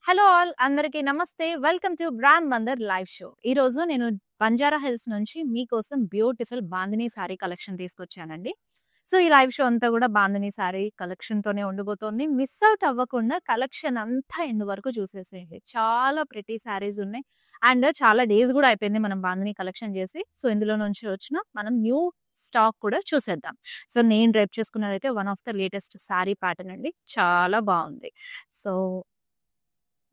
Hello all అందరికీ నమస్తే. Welcome to brand Mandir live show. ఈరోజు నేను బంజారా హిల్స్ నుంచి మీకోసం బ్యూటిఫుల్ బాందినీ సారీ కలెక్షన్ తీసుకొచ్చానండి. సో, ఈ లైవ్ షో అంతా కూడా బాందినీ సారీ కలెక్షన్‌తోనే ఉండబోతోంది. మిస్ అవుట్ అవ్వకుండా కలెక్షన్ అంతా ఎండ్ వరకు చూసేసేయండి. చాలా ప్రిటీ సారీస్ ఉన్నాయి. అండ్ చాలా డేస్ కూడా అయిపోయింది మనం బాందినీ కలెక్షన్ చేసి. సో, ఇందులో నుంచి వచ్చిన మనం న్యూ స్టాక్ కూడా చూసేద్దాం. సో, నేను డ్రైప్ చేసుకున్నదైతే one of the latest sari pattern అండి. చాలా బావుంది. సో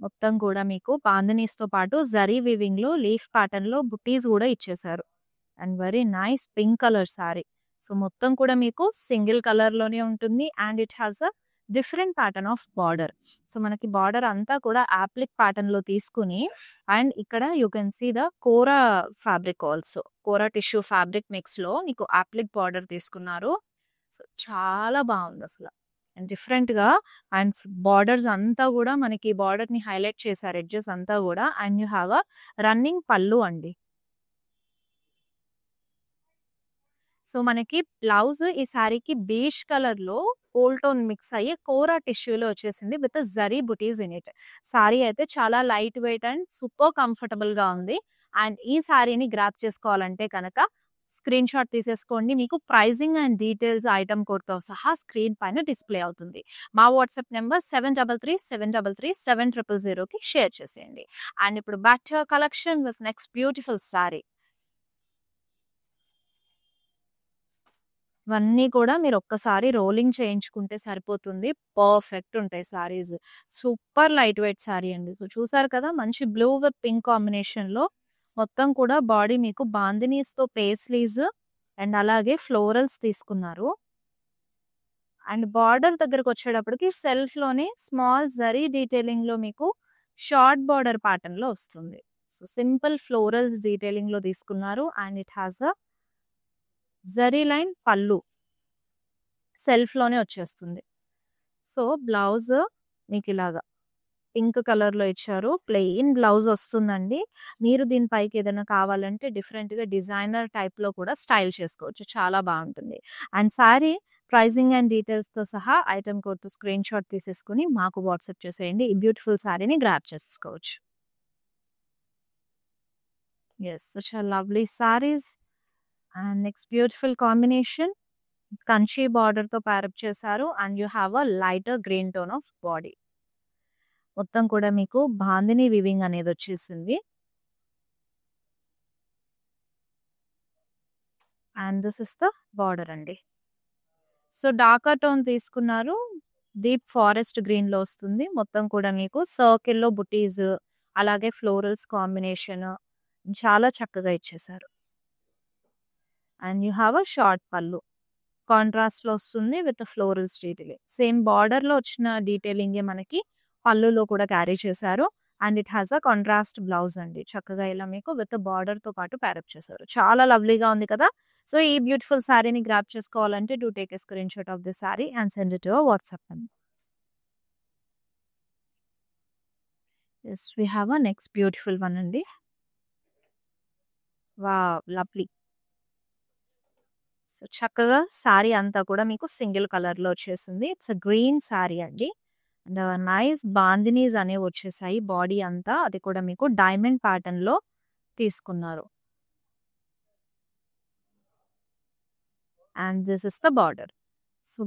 మొత్తం కూడా మీకు బాందినీస్‌తో పాటు జరీ వీవింగ్‌లో లీఫ్ ప్యాటర్న్‌లో బుట్టీస్ గూడా ఇచ్చేశారు. And very nice pink colour sari. So, మొత్తం కూడా మీకు సింగిల్ కలర్‌లోనే ఉంటుంది. And it has a different pattern of border. So, మనకి బార్డర్ అంతా కూడా యాప్లిక్ ప్యాటర్న్‌లో తీసుకొని అండ్ ఇక్కడ you can see the kora fabric also. Kora tissue fabric మిక్స్‌లో మీకు యాప్లిక్ బార్డర్ తీసుకున్నారు. సో, చాలా బావుందసల. అండ్ డిఫరెంట్‌గా అండ్ బార్డర్స్ అంతా గూడా మనకి బార్డర్‌ని హైలైట్ చేశారు ఎడ్జెస్ అంతా గూడా. And you have a running పల్లు అండి. సో, మనకి బ్లౌజ్ ఈ సారీకి బేజ్ కలర్‌లో కూల్ టోన్ మిక్స్ అయ్యి కోరా టిష్యూలో వచ్చేసింది with zari buttis in it. Sorry అయితే చాలా లైట్ వెయిట్ అండ్ సూపర్ కంఫర్టబుల్‌గా ఉంది. అండ్ ఈ సారీని గ్రాబ్ చేసుకోవాలంటే కనుక స్క్రీన్ షాట్ తీసేసుకోండి. మీకు ప్రైజింగ్ అండ్ డీటెయిల్స్ ఐటెమ్ కోడ్‌తో సహా స్క్రీన్ పైన డిస్‌ప్లే అవుతుంది. మా వాట్సాప్ నంబర్ 7337337000కి షేర్ చేసేయండి. అండ్ ఇప్పుడు back to our collection with next beautiful sorry. ఇవన్నీ కూడా మీరు ఒక్కసారి రోలింగ్ చేయించుకుంటే సరిపోతుంది. పర్ఫెక్ట్ ఉంటాయి saris. Super light weight sorry అండి. సో, చూసారు కదా మంచి బ్లూ విత్ పింక్ కాంబినేషన్‌లో మొత్తం కూడా బాడీ మీకు బాందినీస్‌తో పేస్లీస్ అండ్ అలాగే ఫ్లోరల్స్ తీసుకున్నారు. అండ్ బార్డర్ దగ్గరకొచ్చేటప్పటికి సెల్ఫ్‌లోనే స్మాల్ జరీ డీటెయిలింగ్‌లో మీకు షార్ట్ బార్డర్ ప్యాటర్న్‌లో వస్తుంది. సో, సింపుల్ ఫ్లోరల్స్ డీటెయిలింగ్‌లో తీసుకున్నారు. And it has a zari line పల్లు. సెల్ఫ్‌లోనే వచ్చేస్తుంది. సో, బ్లౌజ్ మీకిలాగా పింక్ కలర్‌లో ఇచ్చారు. ప్లెయిన్ బ్లౌజ్ వస్తుందండి. మీరు దీని పైకి ఏదైనా కావాలంటే డిఫరెంట్‌గా డిజైనర్ టైప్‌లో కూడా స్టైల్ చేసుకోవచ్చు. చాలా బావుంటుంది. అండ్ సారీ ప్రైజింగ్ అండ్ డీటెయిల్స్‌తో సహా ఐటెమ్ కోడ్‌తో స్క్రీన్ షాట్ తీసేసుకొని మాకు వాట్సాప్ చేసేయండి. ఈ బ్యూటిఫుల్ సారీని గ్రాబ్ చేసేసుకోవచ్చు. Yes. Such a lovely saris. And next beautiful combination Kanchi బార్డర్‌తో ప్యారప్ చేశారు. And you have a lighter green tone of body. మొత్తం కూడా మీకు బాందిని వీవింగ్ అనేదొచ్చేసింది. And this is the border అండి. సో, డార్కర్ టోన్ తీసుకున్నారు. డీప్ ఫారెస్ట్ గ్రీన్‌లో వస్తుంది. మొత్తం కూడా మీకు సర్కిల్‌లో బుటీస్, అలాగే ఫ్లోరల్స్ కాంబినేషన్ చాలా చక్కగా ఇచ్చేశారు. And you have a short పల్లు. కాంట్రాస్ట్‌లో వస్తుంది విత్ ఫ్లోరల్స్ డీటెయిలింగ్. సేమ్ బార్డర్‌లో వచ్చిన డీటెయిలింగే మనకి పల్లులో కూడా క్యారీ చేశారు. And it has a contrast blouse అండి. చక్కగా ఇలా మీకు విత్ బార్డర్‌తో పాటు ప్యారప్ చేశారు. చాలా లవ్లీగా ఉంది కదా! సో, ఈ బ్యూటిఫుల్ సారీని గ్రాబ్ చేసుకోవాలంటే do take a screen shot of the saree and send it to our WhatsApp number. Yes. We have a next beautiful one అండి. వావ్! లవ్లీ. సో, చక్కగా సారీ అంతా కూడా మీకు సింగిల్ కలర్‌లో వచ్చేసింది. ఇట్స్ అ గ్రీన్ సారీ అండి. అండ్ నైస్ బాందినీస్ అనేవి వచ్చేసాయి బాడీ అంతా. అది కూడా మీకు డైమండ్ ప్యాటర్న్‌లో తీసుకున్నారు. And this is the border. So,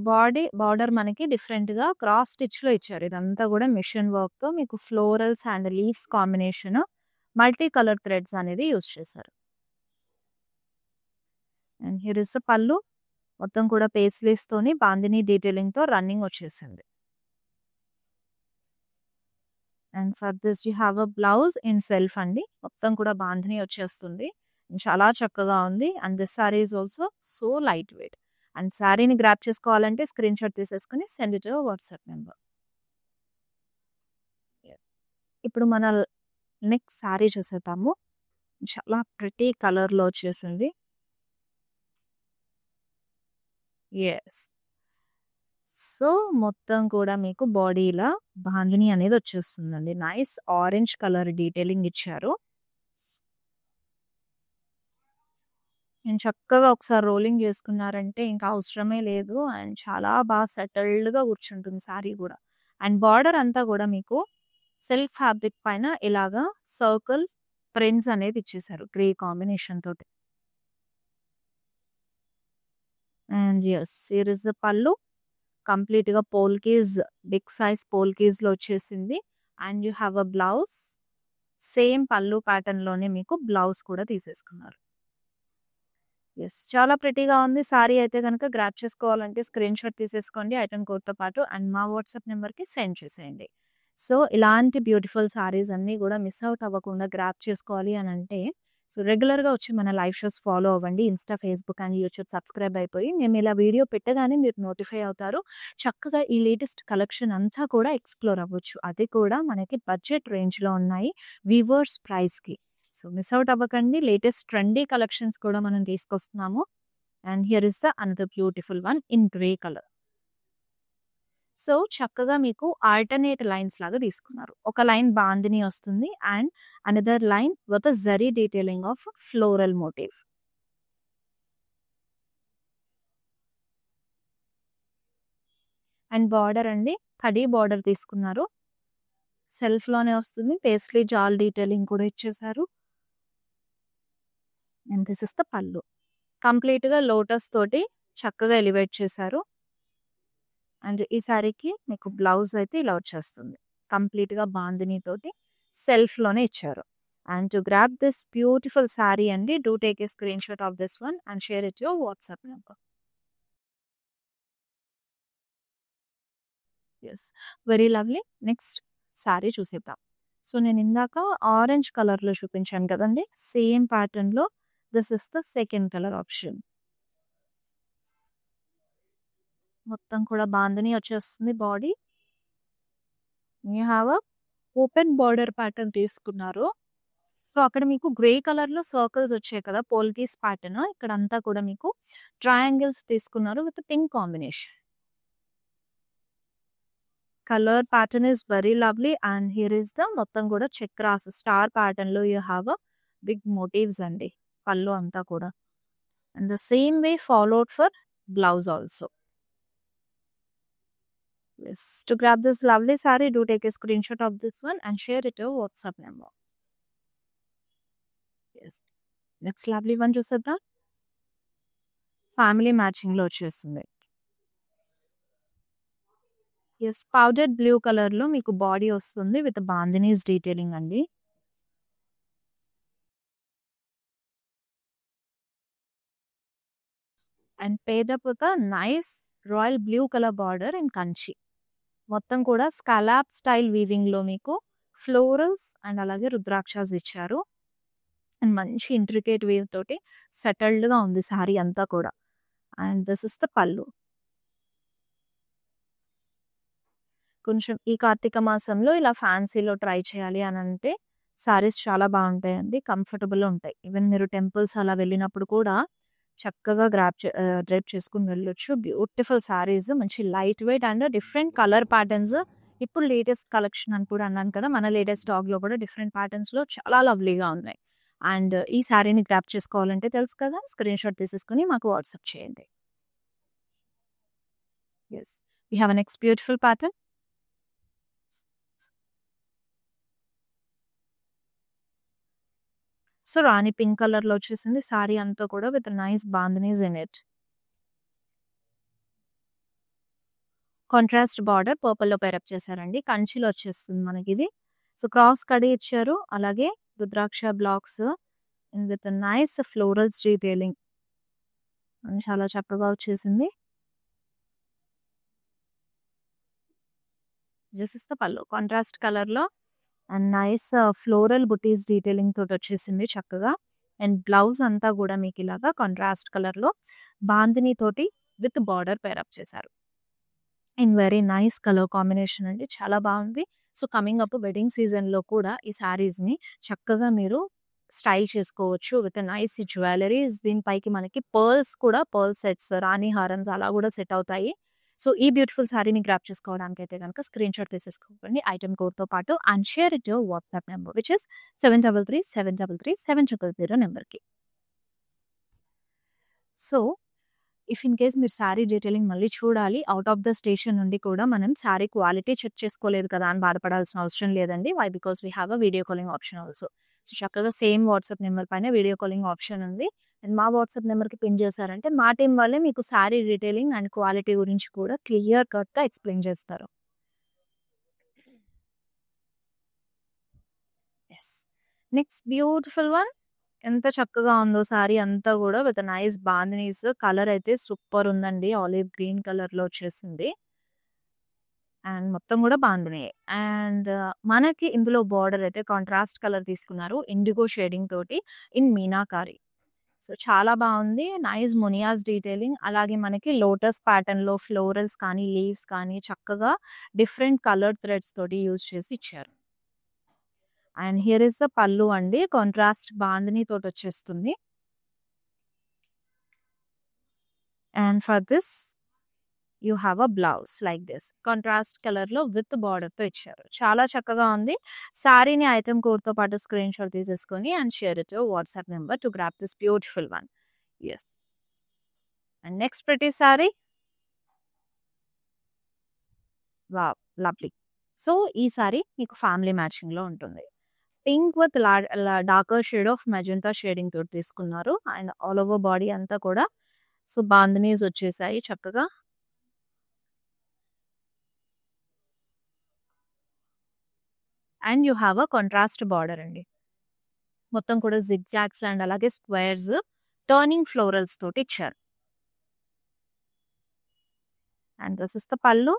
border మనకి డిఫరెంట్‌గా క్రాస్ స్టిచ్‌లో ఇచ్చారు. ఇదంతా కూడా మిషన్ వర్క్‌తో మీకు florals and leaves combination multi colour threads అనేది యూజ్ చేశారు. And here is the pallu. మొత్తం కూడా పేస్లీస్‌తోని బాందిని డీటెయిలింగ్‌తో రన్నింగ్ వచ్చేసింది. And for this you have a blouse in self అండి. మొత్తం కూడా బాందిని వచ్చేస్తుంది. చాలా చక్కగా ఉంది. And this sari is also so light weight. And సారీని గ్రాబ్ చేసుకోవాలంటే స్క్రీన్ షాట్ తీసేసుకొని send it to WhatsApp number. Yes. ఇప్పుడు మన నెక్స్ట్ సారీ చూసేద్దాము. చాలా ప్రిటీ కలర్‌లో వచ్చేసింది. యెస్. సో, మొత్తం కూడా మీకు బాడీ ఇలా బాందిని అనేది వచ్చేస్తుందండి. నైస్ ఆరెంజ్ కలర్ డీటెయిలింగ్ ఇచ్చారు. నేను చక్కగా ఒకసారి రోలింగ్ చేసుకున్నారంటే ఇంకా అవసరమే లేదు. అండ్ చాలా బాగా సెటిల్డ్‌గా కూర్చుంటుంది సారీ గూడా. అండ్ బార్డర్ అంతా గూడా మీకు సెల్ఫ్ ఫ్యాబ్రిక్ పైన ఇలాగా సర్కిల్ ప్రింట్స్ అనేది ఇచ్చేసారు గ్రే కాంబినేషన్ తోటి. And yes, here is the పల్లు. కంప్లీట్‌గా పోల్కీస్, బిగ్ సైజ్ పోల్కీస్‌లో వచ్చేసింది. And you have a blouse. Same పల్లు ప్యాటర్న్‌లోనే మీకు బ్లౌజ్ కూడా తీసేసుకున్నారు. యెస్, చాలా ప్రిటీగా ఉంది. సారీ అయితే గనక గ్రాబ్ చేసుకోవాలంటే స్క్రీన్‌షాట్ తీసేసుకోండి ఐటెమ్ కోడ్‌తో పాటు అండ్ మా వాట్సాప్ నంబర్‌కి సెండ్ చేసేయండి. సో, ఇలాంటి బ్యూటిఫుల్ సారీస్ అన్నీ గూడా మిస్ అవుట్ అవ్వకుండా గ్రాబ్ చేసుకోవాలి అనంటే సో, రెగ్యులర్‌గా వచ్చి మన లైవ్ షోస్ ఫాలో అవ్వండి. Insta, Facebook and YouTube subscribe అయిపోయి మేము ఇలా వీడియో పెట్టగానే మీరు నోటిఫై అవుతారు. చక్కగా ఈ లేటెస్ట్ కలెక్షన్ అంతా కూడా ఎక్స్‌ప్లోర్ అవ్వచ్చు. అది కూడా మనకి బడ్జెట్ రేంజ్‌లో ఉన్నాయి. వీవర్స్ ప్రైస్‌కి. సో, మిస్ అవుట్ అవ్వకండి. లేటెస్ట్ ట్రెండీ కలెక్షన్స్ కూడా మనం తీసుకొస్తున్నాము. And here is the another beautiful one in grey colour. So, చక్కగా మీకు ఆల్టర్‌నేట్ లైన్స్ లాగా తీసుకున్నారు. ఒక లైన్ బాందిని వస్తుంది. And another line with zari detailing of floral motive. And border అండి కడీ బార్డర్ తీసుకున్నారు. సెల్ఫ్‌లోనే వస్తుంది. పేస్లీ జాల్ డీటెయిలింగ్ కూడా ఇచ్చేసారు. అండ్ దిస్ ఇస్ ద పల్లు. కంప్లీట్‌గా లోటస్ తోటి చక్కగా ఎలివేట్ చేశారు. అండ్ ఈ సారీకి మీకు బ్లౌజ్ అయితే ఇలా వచ్చేస్తుంది. కంప్లీట్‌గా బాందిని తోటి సెల్ఫ్‌లోనే ఇచ్చారు. And to grab this beautiful sari అండి, do take a screenshot of this one and share it your WhatsApp number. Yes, very lovely. Next sari చూసేద్దాం. సో, నేను ఇందాక ఆరెంజ్ కలర్‌లో చూపించాను కదండీ! సేమ్ ప్యాటర్న్‌లో this is the second colour option. మొత్తం కూడా బాందిని వచ్చేస్తుంది body. You have a open border pattern తీసుకున్నారు. సో, అక్కడ మీకు గ్రే కలర్‌లో సర్కిల్స్ వచ్చాయి కదా! పోల్కీస్ ప్యాటర్న్. ఇక్కడంతా కూడా మీకు ట్రయాంగిల్స్ తీసుకున్నారు with pink combination. Colour pattern is very lovely and here is the మొత్తం కూడా చక్రాస్ స్టార్ ప్యాటర్న్‌లో you have a big motives అండి. పళ్ళు అంతా కూడా. And the same way followed for blouse also. Yes. To grab this lovely saree, do take a screenshot of this one and share it to WhatsApp number. Yes. Next lovely one చూసేద్దాం. Family మ్యాచింగ్‌లో వచ్చేస్తుంది. Yes, powder blue కలర్‌లో మీకు body వస్తుంది with bandhanis detailing అండి. And paired up with nice royal blue colour border in Kanchi. మొత్తం కూడా scallop style వీవింగ్‌లో మీకు florals and అలాగే రుద్రాక్షస్ ఇచ్చారు. అండ్ మంచి ఇంట్రికేట్ వీవ్ తోటి సెటిల్డ్‌గా ఉంది సారీ అంతా కూడా. అండ్ దిస్ ఇస్ ద పల్లు. కొంచెం ఈ కార్తీక మాసంలో ఇలా ఫ్యాన్సీలో ట్రై చేయాలి అనంటే సారీస్ చాలా బావుంటాయండి. కంఫర్టబుల్‌గా ఉంటాయి. ఈవెన్ మీరు టెంపుల్స్ అలా వెళ్ళినప్పుడు కూడా చక్కగా డ్రైప్ చేసుకొని వెళ్ళొచ్చు. బ్యూటిఫుల్ సారీస్ మంచి light weight and different colour patterns. ఇప్పుడు లేటెస్ట్ కలెక్షన్ అని కూడా అన్నాను కదా! మన లేటెస్ట్ స్టాక్‌లో కూడా డిఫరెంట్ ప్యాటర్న్స్‌లో చాలా లవ్లీగా ఉన్నాయి. అండ్ ఈ సారీని గ్రాబ్ చేసుకోవాలంటే తెలుసు కదా! స్క్రీన్‌షాట్ తీసేసుకొని మాకు వాట్సాప్ చేయండి. Yes, we have a next beautiful pattern. So, rani pink కలర్‌లో వచ్చేసింది. సారీ అంతా కూడా with nice bandhanis in it. Contrast border పర్పుల్‌లో పేరప్ చేశారండి. కంచిలో వచ్చేస్తుంది మనకిది. సో, క్రాస్ కడీ ఇచ్చారు. అలాగే rudraksha blocks with nice florals detailing. చాలా చక్కగా వచ్చేసింది. This is the pallu. Contrast కలర్‌లో and nice floral butis detailing తోటి వచ్చేసింది చక్కగా. అండ్ బ్లౌజ్ అంతా కూడా మీకు ఇలాగా కాంట్రాస్ట్ కలర్‌లో బాందిని తోటి విత్ బార్డర్ పేరప్ చేశారు. In very nice colour combination అండి. చాలా బావుంది. సో, కమింగ్ అప్ వెడ్డింగ్ సీజన్‌లో కూడా ఈ శారీస్‌ని చక్కగా మీరు స్టైల్ చేసుకోవచ్చు విత్ నైస్ జ్యువెల్లరీస్. దీనిపైకి మనకి పర్ల్స్ కూడా పర్ల్ సెట్స్, రాణి హారమ్స్ అలా కూడా సెట్ అవుతాయి. సో, ఈ బ్యూటిఫుల్ శారీని గ్రాబ్ చేసుకోవడానికైతే గనుక స్క్రీన్‌షాట్ తీసేసుకోండి ఐటెమ్ కోడ్‌తో పాటు and share it your WhatsApp number which is 7337337000 నెంబర్‌కి. సో, ఇఫ్ ఇన్ కేస్ మీరు శారీ డీటెయిలింగ్ మళ్ళీ చూడాలి, ఔట్ ఆఫ్ ద స్టేషన్ నుండి కూడా మనం శారీ క్వాలిటీ చెక్ చేసుకోలేదు కదా అని బాధపడాల్సిన అవసరం లేదండి. Why? Because we have a video calling option also. So, చక్కగా సేమ్ వాట్సాప్ నెంబర్ పైన వీడియో కాలింగ్ ఆప్షన్ ఉంది. అండ్ మా వాట్సాప్ నెంబర్‌కి పిన్ చేశారంటే మా టీమ్ వాళ్ళే మీకు శారీ డీటెయిలింగ్ అండ్ క్వాలిటీ గురించి కూడా క్లియర్ కట్‌గా ఎక్స్‌ప్లెయిన్ చేస్తారు. యెస్. Next beautiful one. ఎంత చక్కగా ఉందో సారీ అంతా గూడా విత్ నైస్ బాందినీస్. కలర్ అయితే సూపర్ ఉందండి. ఆలివ్ గ్రీన్ కలర్‌లో వచ్చేసింది. అండ్ మొత్తం గూడా బాందినియే. అండ్ మనకి ఇందులో బోర్డర్ అయితే కాంట్రాస్ట్ కలర్ తీసుకున్నారు. ఇండిగో షేడింగ్ తోటి ఇన్ మీనాకారి. సో, చాలా బావుంది. నైస్ మునియాస్ డీటెయిలింగ్. అలాగే మనకి లోటస్ ప్యాటర్న్‌లో ఫ్లోరల్స్ కానీ, లీవ్స్ కానీ చక్కగా డిఫరెంట్ కలర్డ్ థ్రెడ్స్ తోటి యూజ్ చేసి ఇచ్చారు. And here is the pallu అండి. కాంట్రాస్ట్ బాందిని తోటొచ్చేస్తుంది. And for this you have a blouse like this. Contrast కలర్‌లో విత్ బార్డర్‌తో ఇచ్చారు. చాలా చక్కగా ఉంది. శారీని ఐటెమ్ కోడ్‌తో పాటు స్క్రీన్‌షాట్ తీసేసుకొని and share it to WhatsApp number to grab this beautiful one. Yes. And next pretty sari. Wow! Lovely. So, ఈ సారీ మీకు ఫ్యామిలీ మ్యాచింగ్‌లో ఉంటుంది. Pink with darker shade of magenta shading తోటి తీసుకున్నారు. అండ్ ఆల్ ఓవర్ బాడీ అంతా కూడా so, bandhanis వచ్చేసాయి చక్కగా. And you have a contrast border అండి. మొత్తం కూడా జిగ్‌జాగ్స్ అండ్ అలాగే స్క్వేర్స్, టర్నింగ్ ఫ్లోరల్స్ తోటి ఇచ్చారు. And this is the pallu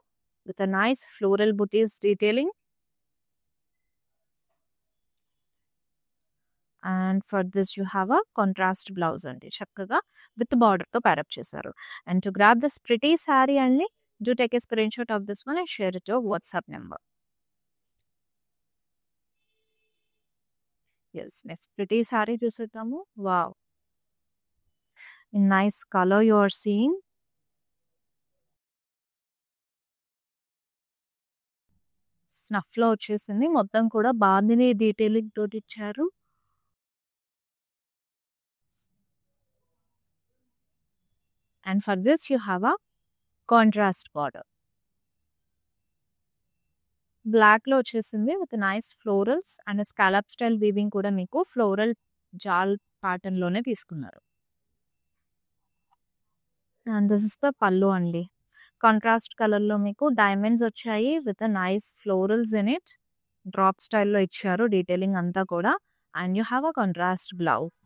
with a nice floral butis detailing. And for this you have a contrast blouse అండి. చక్కగా విత్ బార్డర్‌తో ప్యారప్ చేశారు. And to grab this pretty sari అండి, do take a screenshot of this one and share it your WhatsApp number. Yes. Next pretty sorry చూసేద్దాము. Wow! Nice colour you are seeing. స్నఫ్‌లో వచ్చేసింది. మొత్తం కూడా బాందిని డీటెయిలింగ్ తోటి ఇచ్చారు. And for this you have a contrast border. బ్లాక్‌లో వచ్చేసింది with nice florals and scallop style weaving కూడా మీకు ఫ్లోరల్ జాల్ ప్యాటర్న్‌లోనే తీసుకున్నారు. And this is the pallu అండి. కాంట్రాస్ట్ కలర్‌లో మీకు డైమండ్స్ వచ్చాయి with nice florals in it. Drop స్టైల్‌లో ఇచ్చారు డీటెయిలింగ్ అంతా కూడా. And you have a contrast blouse.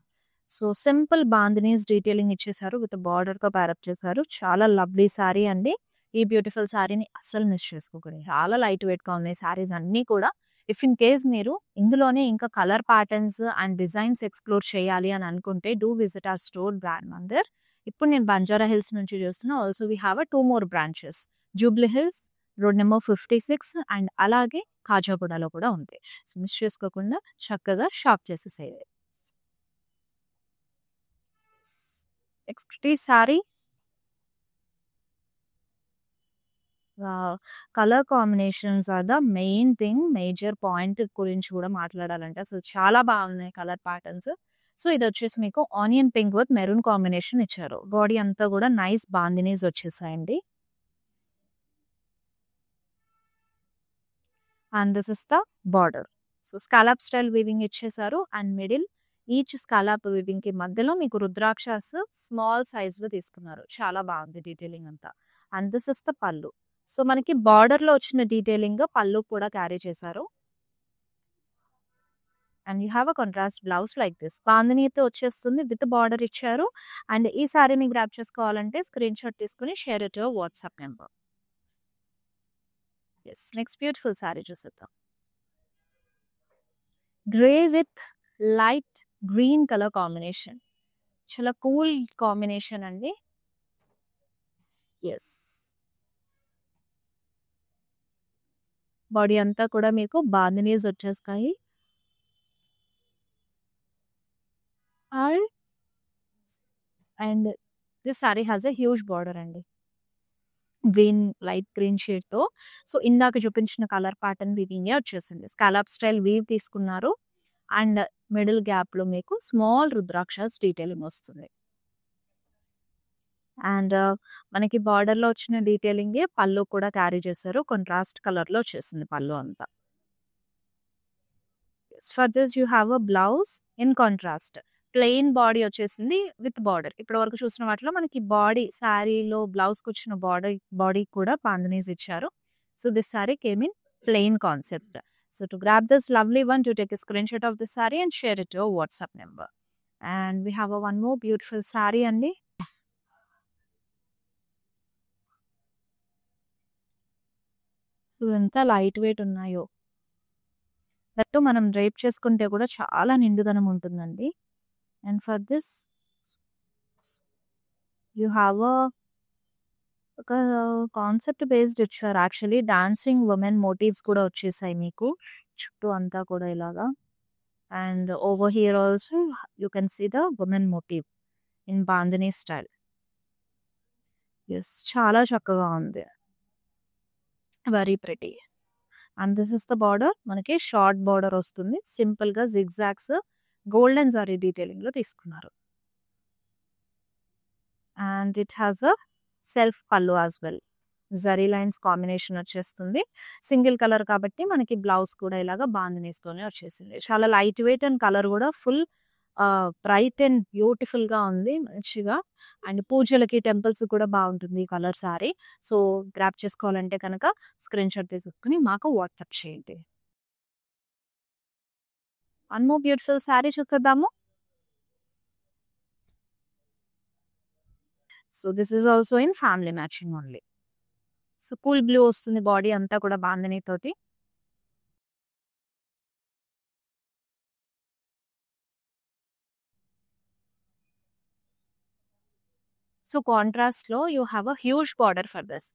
So, simple bandhanis detailing ఇచ్చేసారు విత్ బార్డర్‌తో ప్యారప్ చేశారు. చాలా లవ్లీ సారీ అండి. ఈ బ్యూటిఫుల్ సారీని అస్సలు మిస్ చేసుకోకండి. చాలా లైట్ వెయిట్‌గా ఉన్నాయి సారీస్ అన్నీ కూడా. ఇఫ్ ఇన్ కేస్ మీరు ఇందులోనే ఇంకా colour patterns and designs explore చేయాలి అని అనుకుంటే do visit our store brand Mandir. ఇప్పుడు నేను బంజారా హిల్స్ నుంచి చూస్తున్నా. Also we have 2 more branches. Jubilee Hills, road number 56 and అలాగే కాజాగూడలో కూడా ఉంది. సో, మిస్ చేసుకోకుండా చక్కగా షాప్ చేసేసేయండి. Next saree. Colour combinations are the main thing. Major point గురించి కూడా మాట్లాడాలంటే అసలు చాలా బాగున్నాయి కలర్ ప్యాటర్న్స్. సో, ఇదొచ్చేసి మీకు onion pink with maroon combination ఇచ్చారు. బాడీ అంతా కూడా నైస్ బాందినీస్ వచ్చేసాయండి. And this is the border. So, scallop style weaving ఇచ్చేసారు. అండ్ మిడిల్ ఈచ్ స్కాలప్ వీవింగ్‌కి మధ్యలో మీకు రుద్రాక్షస్ స్మాల్ సైజ్‌లో తీసుకున్నారు. చాలా బాగుంది డీటెయిలింగ్ అంతా. And this is the pallu. So, మనకి బార్డర్‌లో వచ్చిన డీటెయిలింగ్ పల్లు కూడా క్యారీ చేశారు. And you have a contrast blouse like this. బాందినీతో వచ్చేస్తుంది విత్ బార్డర్ ఇచ్చారు. అండ్ ఈ సారీని గ్రాబ్ చేసుకోవాలంటే స్క్రీన్‌షాట్ తీసుకొని share it your WhatsApp number. Yes. Next beautiful sari చూసేద్దాం. Grey with light green colour combination. చాలా కూల్ కాంబినేషన్ అండి. యెస్. బాడీ అంతా కూడా మీకు బాందినీస్ వచ్చేస్తాయి. And and this sari has a huge border అండి. లైట్ గ్రీన్ షేడ్‌తో. సో, ఇందాక చూపించిన కలర్ ప్యాటర్న్ వీవింగే వచ్చేసింది. స్కాలప్ స్టైల్ వీవ్ తీసుకున్నారు. అండ్ మిడిల్ గ్యాప్‌లో మీకు స్మాల్ రుద్రాక్షస్ డీటెయిలింగ్ వస్తుంది. అండ్ మనకి బార్డర్‌లో వచ్చిన డీటెయిలింగే పళ్ళు కూడా క్యారీ చేశారు. కాంట్రాస్ట్ కలర్‌లో వచ్చేసింది పళ్ళు అంతా. For this you have a blouse in contrast. Plain body వచ్చేసింది విత్ బార్డర్. ఇప్పటి వరకు చూసిన వాటిలో మనకి బాడీ శారీలో బ్లౌజ్‌కొచ్చిన బాడీ కూడా బాందినీస్ ఇచ్చారు. So, this sorry came in plain concept. So, to grab this lovely one, to take a screenshot of the saree and share it to your WhatsApp number. And we have one more beautiful saree అండి. So, ఎంత light weight ఉన్నాయో. దట్టు మనం drape చేసుకుంటే కూడా చాలా నిండుదనం ఉంటుందండి. And for this you have ఒక కాన్సెప్ట్ బేస్డ్ ఇచ్చారు. యాక్చువల్లీ డాన్సింగ్ ఉమెన్ మోటివ్స్ కూడా వచ్చేసాయి మీకు చుట్టూ అంతా కూడా ఇలాగా. And over here also you can see the women motive in bandhani style. Yes, చాలా చక్కగా ఉంది. Very pretty. And this is the border. మనకి షార్ట్ బార్డర్ వస్తుంది. సింపుల్‌గా జిగ్‌జాగ్స్ గోల్డెన్ జరీ డీటెయిలింగ్‌లో తీసుకున్నారు. And it has a self pallu as well. Zari lines combination వచ్చేస్తుంది. Single colour కాబట్టి మనకి బ్లౌజ్ కూడా ఇలాగా బాందినీస్‌తోనే వచ్చేసింది. చాలా లైట్ వెయిట్ అండ్ కలర్ కూడా ఫుల్ బ్రైట్ అండ్ బ్యూటిఫుల్‌గా ఉంది మంచిగా. అండ్ పూజలకి, టెంపుల్స్‌కి కూడా బాగుంటుంది ఈ కలర్ సారీ. సో, గ్రాబ్ చేసుకోవాలంటే కనుక స్క్రీన్‌షాట్ తీసేసుకొని మాకు వాట్సాప్ చేయండి. వన్ మోర్ బ్యూటిఫుల్ సారీ చూసేద్దాము. So, this is also in family matching only. So, cool blue వస్తుంది బాడీ అంతా కూడా బాందినీ తోటి. సో, కాంట్రాస్ట్‌లో you have a huge border for this.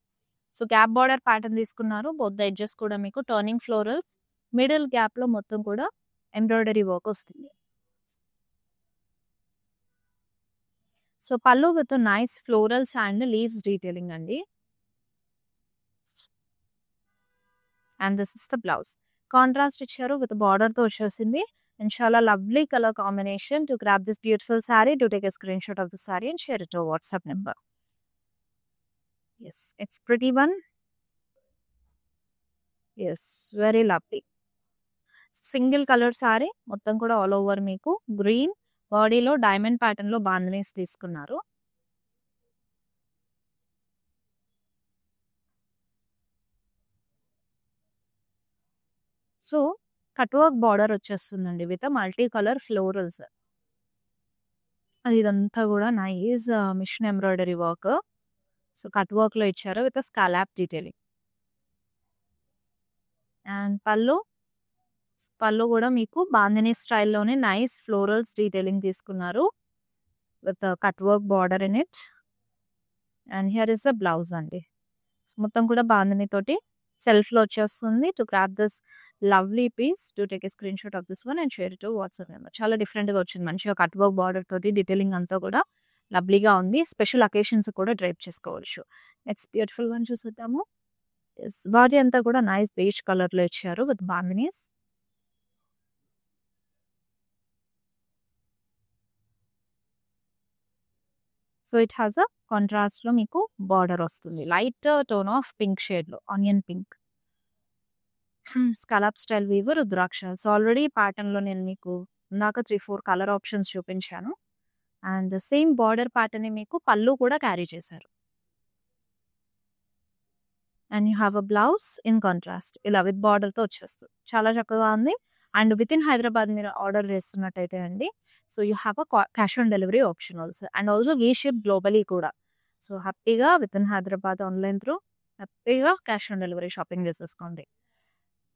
So, gap border pattern తీసుకున్నారు. బోత్ ద ఎడ్జెస్ కూడా మీకు టర్నింగ్ ఫ్లోరల్స్. మిడిల్ గ్యాప్‌లో మొత్తం కూడా ఎంబ్రాయిడరీ వర్క్ వస్తుంది. So, pallu with nice florals and leaves detailing అండి. And this is the blouse. Contrast ఇచ్చారు with బార్డర్‌తో వచ్చేసింది. అండ్ చాలా lovely colour combination. To grab this beautiful saree, to take a screenshot of the saree and share it to WhatsApp number. Yes, it's pretty one. Yes, very lovely. Single colour saree మొత్తం కూడా all over మీకు green బాడీలో diamond ప్యాటర్న్‌లో బాందినీస్ తీసుకున్నారు. So, cut work border వచ్చేస్తుందండి with multi colour florals. ఇదంతా కూడా nice machine embroidery work. So, cut వర్క్‌లో ఇచ్చారు విత్ స్కాలప్ డీటెయిలింగ్. అండ్ పళ్ళు కూడా మీకు బాందినీ స్టైల్‌లోనే నైస్ ఫ్లోరల్స్ డీటెయిలింగ్ తీసుకున్నారు. With cut work border in it. And here is the blouse అండి. మొత్తం కూడా బాందినీ తోటి సెల్ఫ్‌లో వచ్చేస్తుంది. To grab this lovely piece, to take a screenshot of this one and share it to WhatsApp number. చాలా డిఫరెంట్‌గా వచ్చింది. మంచిగా కట్ వర్క్ బార్డర్ తోటి డీటెయిలింగ్ అంతా కూడా లవ్లీగా ఉంది. స్పెషల్ అకేషన్స్ కూడా డ్రైప్ చేసుకోవచ్చు. ఇట్స్ బ్యూటిఫుల్ వన్ చూసేద్దాము. యెస్, బాడీ అంతా కూడా నైస్ బేజ్ కలర్‌లో ఇచ్చారు with bandhanis. So, it has a కాంట్రాస్ట్‌లో మీకు బార్డర్ వస్తుంది. లైట్ టోన్ ఆఫ్ పింక్ షేడ్‌లో onion pink. Scallop style weave rudraksha. So, already ప్యాటర్న్‌లో నేను మీకు ఇందాక 3, 4 కలర్ ఆప్షన్స్ చూపించాను. అండ్ సేమ్ బార్డర్ ప్యాటర్న్‌ని మీకు పళ్ళు కూడా క్యారీ చేశారు. And you have a blouse in contrast. ఇలా విత్ బార్డర్‌తో వచ్చేస్తుంది. చాలా చక్కగా ఉంది. అండ్ విత్ ఇన్ హైదరాబాద్ మీరు ఆర్డర్ చేస్తున్నట్టయితే అండి, so, you have a cash on delivery option also. And also we ship globally కూడా. సో, హ్యాపీగా with in Hyderabad online through హ్యాపీగా క్యాష్ ఆన్ డెలివరీ షాపింగ్ చేసేసుకోండి.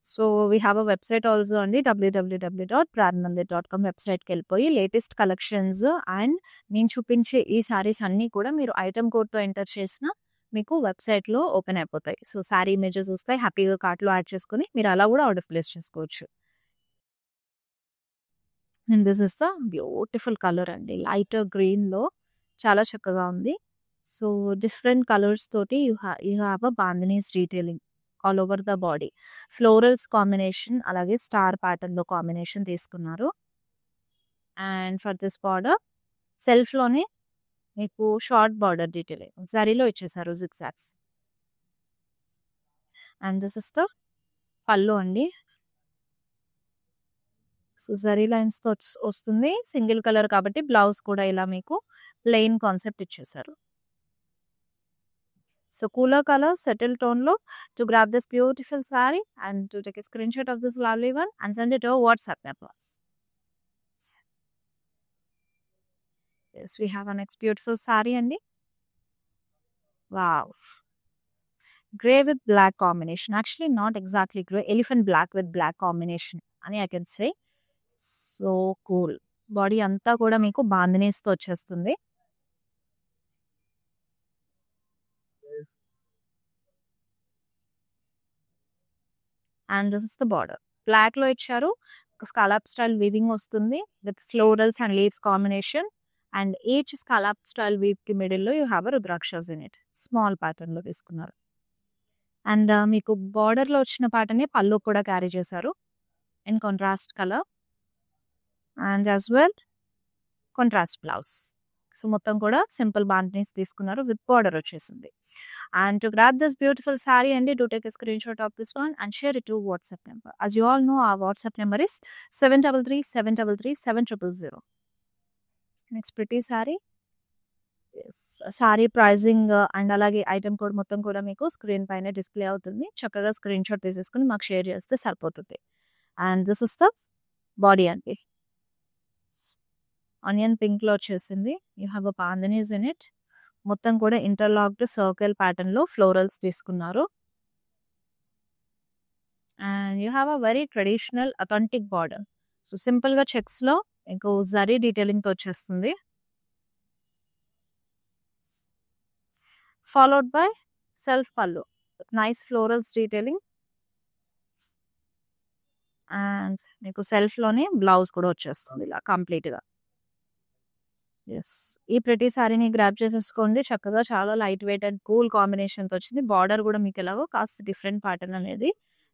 So, we have a website also అండి. www.brandmandir.com వెబ్‌సైట్‌కెళ్ళిపోయి latest collections and నేను చూపించే ఈ సారీస్ అన్నీ కూడా మీరు ఐటెమ్ కోడ్‌తో ఎంటర్ చేసినా మీకు వెబ్‌సైట్‌లో ఓపెన్ అయిపోతాయి. సో, సారీ ఇమేజెస్ వస్తాయి. హ్యాపీగా కార్ట్‌లో యాడ్ చేసుకొని మీరు అలా కూడా ఆర్డర్ ప్లేస్ చేసుకోవచ్చు. And this is the beautiful colour అండి. లైట్ గ్రీన్‌లో చాలా చక్కగా ఉంది. సో, డిఫరెంట్ కలర్స్ తోటి you have a bandhanis detailing all over the body. Florals combination అలాగే స్టార్ ప్యాటర్న్‌లో కాంబినేషన్ తీసుకున్నారు. అండ్ ఫర్ దిస్ బార్డర్ సెల్ఫ్‌లోనే మీకు షార్ట్ బార్డర్ డీటెయిల్ జరీలో ఇచ్చేసారు zigzags. And this is the పళ్ళు అండి. సో, జరీ లైన్స్‌తో వస్తుంది. సింగిల్ కలర్ కాబట్టి బ్లౌజ్ కూడా ఇలా మీకు ప్లెయిన్ కాన్సెప్ట్ ఇచ్చేసారు. సో, కూలర్ కలర్ సెటిల్ టోన్‌లో to grab this beautiful sari and to take a screenshot of this lovely one and send it over WhatsApp number. Yes, we have our next beautiful saree అండి. Wow. Grey with black combination. Actually, not exactly grey. Elephant black with black combination అని I can say. So cool. Body అంతా కూడా మీకు బాందినీస్‌తో వచ్చేస్తుంది. And this is the border. బ్లాక్‌లో ఇచ్చారు. Scallop style weaving వస్తుంది with florals and leaves combination. And each scallop style వీవ్‌కి మిడిల్‌లో you have rudrakshas in it. Small ప్యాటర్న్‌లో తీసుకున్నారు. అండ్ మీకు బార్డర్‌లో వచ్చిన ప్యాటర్నే పళ్ళు కూడా క్యారీ చేశారు. In contrast colour. And as well contrast blouse. So, మొత్తం కూడా సింపుల్ బాందినీస్ తీసుకున్నారు విత్ బార్డర్ వచ్చేసింది. And to grab this beautiful sari అండి, do take a screenshot of this one and share it to WhatsApp number. As you all know our WhatsApp number is 7337337000. Next pretty sari. Yes. Sari pricing and అలాగే item code మొత్తం కూడా మీకు screen పైన display అవుతుంది. చక్కగా screenshot తీసేసుకొని మాకు share చేస్తే సరిపోతుంది. And this is the body అండి. ఆనియన్ పింక్‌లో వచ్చేసింది. You have a bandhanis in it. మొత్తం కూడా ఇంటర్లాక్డ్ సర్కిల్ ప్యాటర్న్‌లో ఫ్లోరల్స్ తీసుకున్నారు. And you have a very traditional authentic border. So, సింపుల్‌గా చెక్స్‌లో మీకు జరీ డీటెయిలింగ్‌తో వచ్చేస్తుంది. ఫాలోడ్ బై సెల్ఫ్ పళ్ళు. Nice florals detailing. అండ్ మీకు సెల్ఫ్‌లోనే బ్లౌజ్ కూడా వచ్చేస్తుంది ఇలా కంప్లీట్‌గా. యెస్. ఈ ప్రిటీ సారీని గ్రాబ్ చేసేసుకోండి. చక్కగా చాలా లైట్ వెయిట్ అండ్ కూల్ కాంబినేషన్‌తో వచ్చింది. బార్డర్ కూడా మీకు ఎలాగో కాస్త డిఫరెంట్ ప్యాటర్న్ అనేది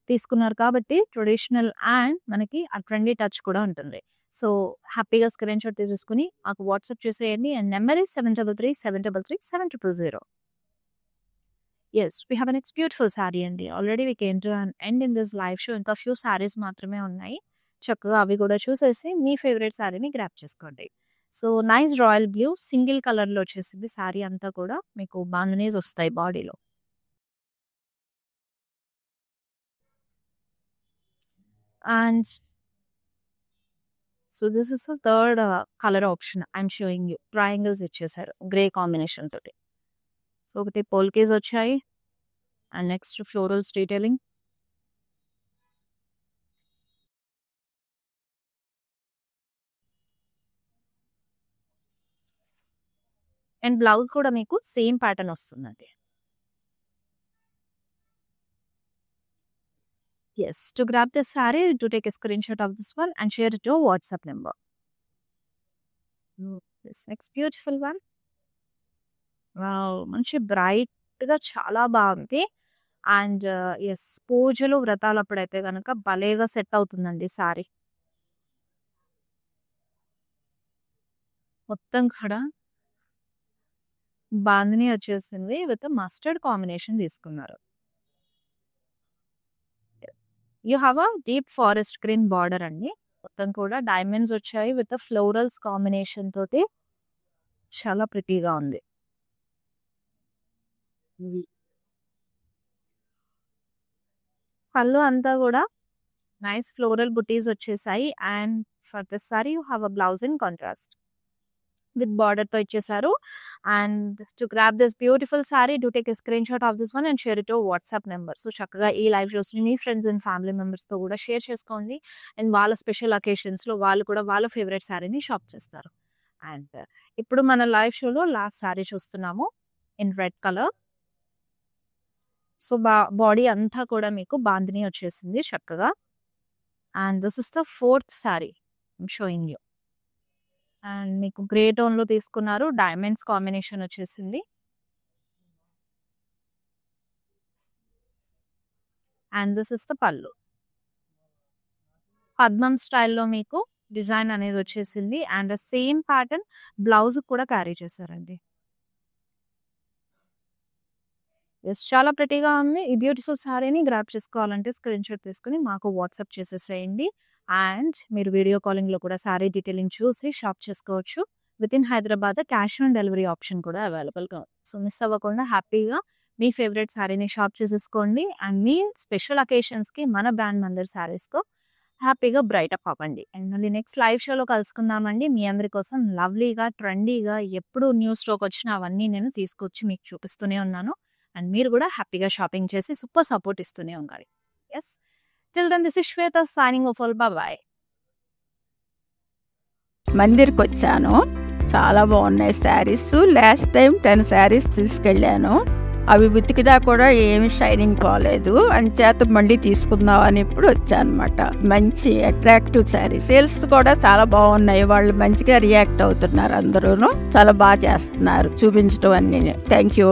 తీసుకున్నారు కాబట్టి ట్రెడిషనల్ అండ్ మనకి ఆ ట్రెండీ టచ్ కూడా ఉంటుంది. సో, హ్యాపీగా స్క్రీన్‌షాట్ తీసేసుకొని మాకు వాట్సాప్ చేసేయండి. And number is 7337337000. Yes. We have a next beautiful sari అండి. Already we came to an end in this live show. ఇంకా ఫ్యూ సారీస్ మాత్రమే ఉన్నాయి. చక్కగా అవి కూడా చూసేసి మీ ఫేవరెట్ సారీని గ్రాబ్ చేసుకోండి. So, nice royal blue single కలర్‌లో వచ్చేసింది సారీ అంతా కూడా. మీకు బాందినీస్ వస్తాయి బాడీలో. And so, this is the third colour option I'm showing you. Triangles ఇచ్చేసారు గ్రే కాంబినేషన్ తోటి. సో, ఒకటి పోల్కేస్ వచ్చాయి. And next florals detailing. And blouse కూడా మీకు సేమ్ ప్యాటర్న్ వస్తుందండి. Yes, to grab this saree, to take a screenshot of this one and share it to your WhatsApp number. This next beautiful one. Wow, మంచి బ్రైట్‌గా చాలా బాగుంది. And yes, పూజలు, వ్రతాలప్పుడైతే గనక భలేగా సెట్ అవుతుందండి సారీ. మొత్తం కూడా బాందిని వచ్చేసింది విత్ మస్టర్డ్ కాంబినేషన్ తీసుకున్నారు. Yes. You have a deep forest green border అండి. మొత్తం కూడా డైమండ్స్ వచ్చాయి విత్ ఫ్లోరల్స్ కాంబినేషన్ తోటి చాలా ప్రిటీగా ఉంది. పళ్ళు అంతా కూడా నైస్ ఫ్లోరల్ బుటీస్ వచ్చేసాయి. And for this sari you have a blouse in contrast with బార్డర్‌తో ఇచ్చేసారు. And to grab this beautiful sari, do take a screenshot of this one and share it to WhatsApp number. So, చక్కగా ఈ live షోస్‌ని మీ friends and family మెంబర్స్‌తో కూడా share చేసుకోండి. And వాళ్ళ స్పెషల్ అకేషన్స్‌లో వాళ్ళు కూడా వాళ్ళ ఫేవరెట్ సారీని షాప్ చేస్తారు. అండ్ ఇప్పుడు మన లైవ్ షోలో లాస్ట్ సారీ చూస్తున్నాము in red colour. So, body అంతా కూడా మీకు బాందిని వచ్చేసింది చక్కగా. And this is the fourth sorry I'm showing you. And మీకు గ్రే టోన్‌లో తీసుకున్నారు. డైమండ్స్ కాంబినేషన్ వచ్చేసింది. అండ్ దిస్ ఇస్ ద పళ్ళు. పద్మం స్టైల్‌లో మీకు డిజైన్ అనేది వచ్చేసింది. అండ్ సేమ్ ప్యాటర్న్ బ్లౌజ్ కూడా క్యారీ చేశారండి. యెస్. చాలా ప్రెటీగా ఉంది. ఈ బ్యూటిఫుల్ సారీని గ్రాబ్ చేసుకోవాలంటే స్క్రీన్‌షాట్ తీసుకొని మాకు వాట్సాప్ చేసేసేయండి. అండ్ మీరు వీడియో కాలింగ్‌లో కూడా సారీ డీటెయిలింగ్ చూసి షాప్ చేసుకోవచ్చు. Within Hyderabad cash on delivery option కూడా అవైలబుల్‌గా ఉంది. సో, మిస్ అవ్వకుండా హ్యాపీగా మీ ఫేవరెట్ సారీని షాప్ చేసేసుకోండి. అండ్ మీ స్పెషల్ అకేషన్స్‌కి మన బ్రాండ్ మందిర్ సారీస్‌తో హ్యాపీగా బ్రైట్ అప్ అవ్వండి. అండ్ మళ్ళీ నెక్స్ట్ లైవ్ షోలో కలుసుకుందామండి. మీ అందరి కోసం లవ్లీగా, ట్రెండీగా ఎప్పుడు న్యూ స్టాక్ వచ్చినా అవన్నీ నేను తీసుకొచ్చి మీకు చూపిస్తూనే ఉన్నాను. అండ్ మీరు కూడా హ్యాపీగా షాపింగ్ చేసి సూపర్ సపోర్ట్ ఇస్తూనే ఉండాలి. Yes. Till then this is Shweta signing off. Bye. మందిర్కి వచ్చాను. చాలా బాగున్నాయి శారీస్. లాస్ట్ టైం 10 శారీస్ తీసుకెళ్ళాను. అవి ఉతికినా కూడా ఏమి షైనింగ్ పోలేదు. అంచేత మళ్ళీ తీసుకుందాం అని ఇప్పుడు వచ్చానమాట. మంచి అట్రాక్టివ్ శారీ. సేల్స్ కూడా చాలా బాగున్నాయి. వాళ్ళు మంచిగా రియాక్ట్ అవుతున్నారు. అందరూను చాలా బాగా చేస్తున్నారు చూపించడం అన్నీ. Thank you.